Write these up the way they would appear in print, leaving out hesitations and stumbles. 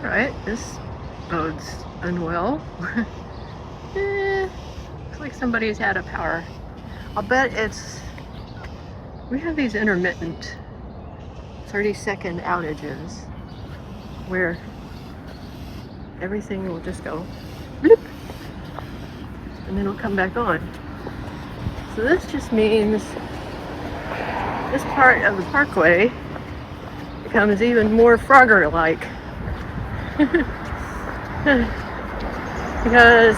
Alright, this bodes unwell. Looks like somebody's had a power. I'll bet it's... We have these intermittent 30-second outages where everything will just go bloop, and then it'll come back on. So this just means this part of the parkway becomes even more Frogger-like. Because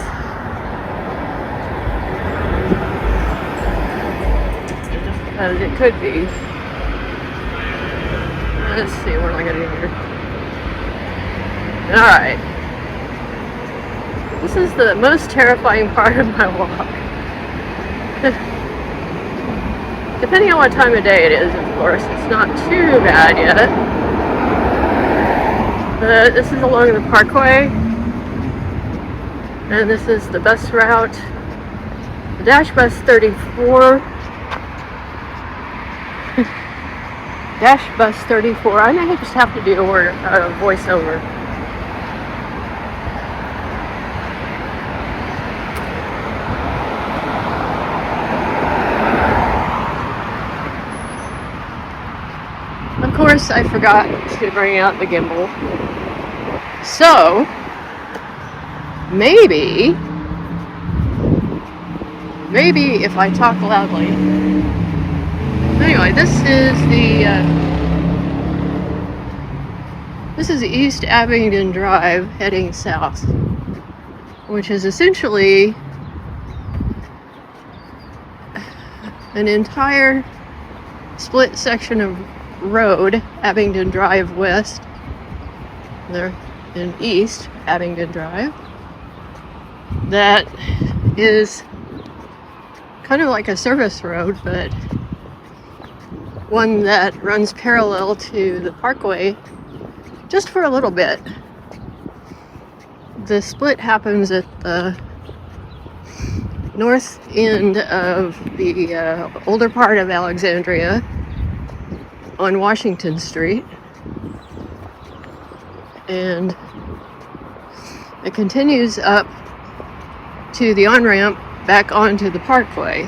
it could be. Let's see, what am I gonna do here? Alright. This is the most terrifying part of my walk. Depending on what time of day it is, of course, it's not too bad yet. But this is along the parkway, and this is the bus route. The Dash Bus 34. Dash Bus 34. I may just have to do a voiceover. Of course, I forgot to bring out the gimbal. So, maybe if I talk loudly. Anyway, this is East Abingdon Drive heading south, which is essentially an entire split section of road, Abingdon Drive West, there in East Abingdon Drive, that is kind of like a service road, but one that runs parallel to the parkway just for a little bit. The split happens at the north end of the older part of Alexandria on Washington Street, and it continues up to the on-ramp back onto the parkway.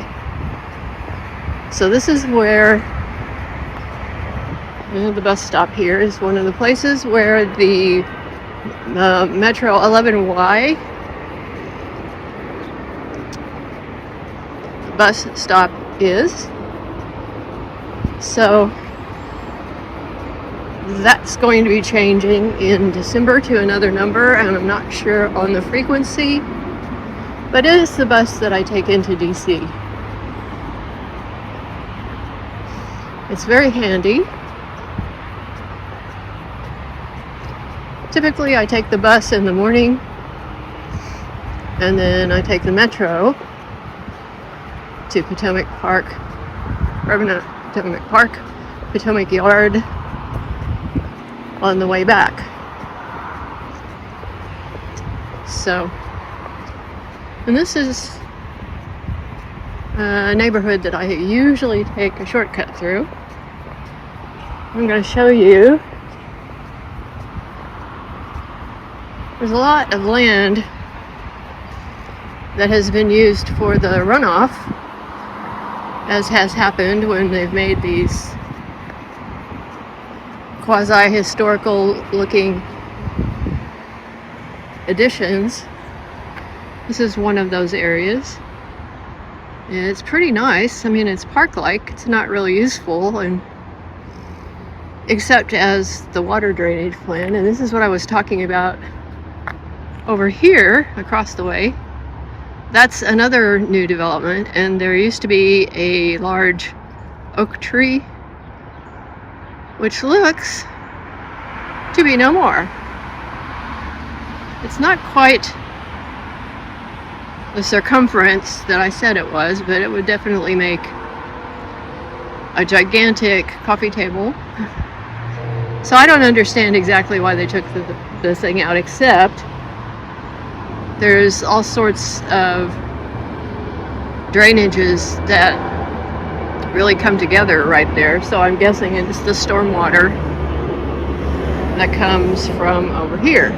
So this is where the bus stop here is one of the places where the Metro 11Y bus stop is. So that's going to be changing in December to another number, and I'm not sure on the frequency, but it is the bus that I take into DC. It's very handy. Typically I take the bus in the morning, and then I take the Metro to Potomac Park, or not Potomac Park, Potomac Yard on the way back. So, and this is a neighborhood that I usually take a shortcut through. I'm going to show you. There's a lot of land that has been used for the runoff, as has happened when they've made these quasi-historical looking additions. This is one of those areas. And it's pretty nice. I mean, it's park-like. It's not really useful, and except as the water drainage plan. And this is what I was talking about over here across the way. That's another new development, and there used to be a large oak tree, which looks to be no more. It's not quite the circumference that I said it was, but it would definitely make a gigantic coffee table. So I don't understand exactly why they took the thing out, except there's all sorts of drainages that really come together right there. So I'm guessing it's the stormwater that comes from over here.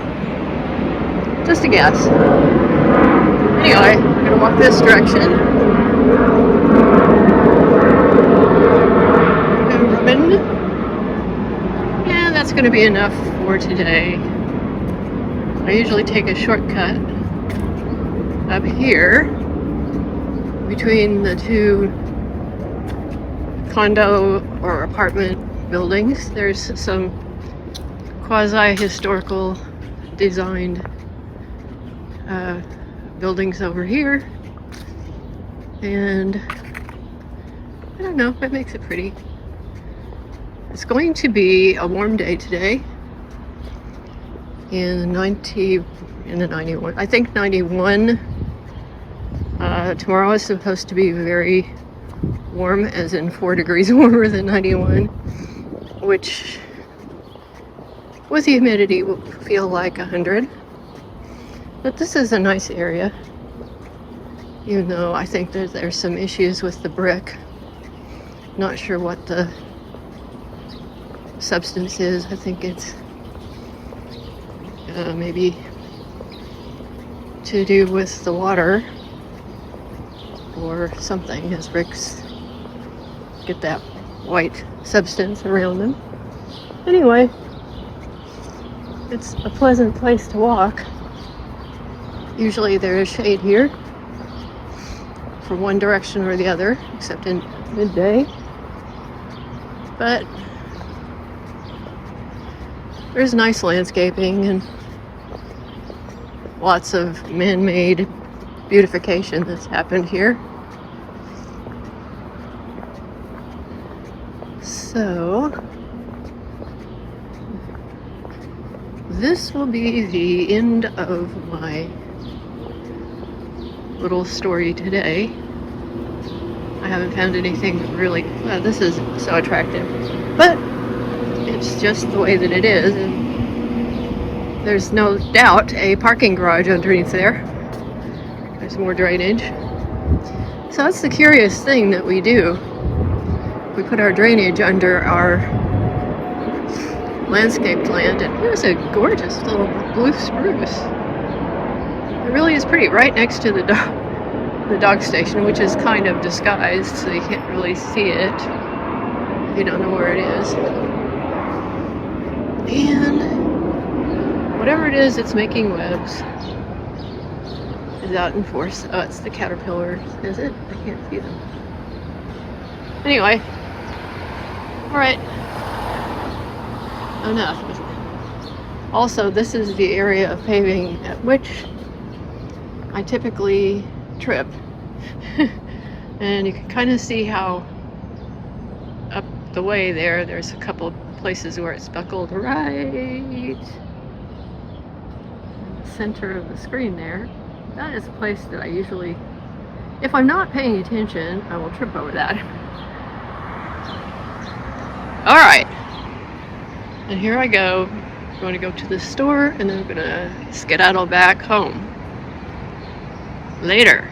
Just a guess. Anyway, I'm gonna walk this direction. And that's gonna be enough for today. I usually take a shortcut up here between the two condo or apartment buildings. There's some quasi-historical designed buildings over here, and I don't know, it makes it pretty. It's going to be a warm day today in the 91, I think 91. Tomorrow is supposed to be very warm, as in 4 degrees warmer than 91, which with humidity will feel like 100. But this is a nice area, even though I think that there's some issues with the brick. Not sure what the substance is. I think it's maybe to do with the water or something, as bricks get that white substance around them. Anyway, it's a pleasant place to walk. Usually there is shade here for one direction or the other, except in midday. But there's nice landscaping and lots of man-made beautification that's happened here. So this will be the end of my little story today. I haven't found anything really, well, this is so attractive, but it's just the way that it is, and there's no doubt a parking garage underneath there. There's more drainage. So that's the curious thing that we do. We put our drainage under our landscaped land, and here's a gorgeous little blue spruce. It really is pretty, right next to the dog station, which is kind of disguised, so you can't really see it if you don't know where it is. And whatever it is, it's making webs. Is out in force. Oh, it's the caterpillars, is it? I can't see them. Anyway, all right, enough. Also, this is the area of paving at which I typically trip. And you can kind of see how up the way there's a couple places where it's buckled right in the center of the screen there. That is a place that I usually, if I'm not paying attention, I will trip over that. All right, and here I go. I'm going to go to the store, and then I'm going to skedaddle back home. Later.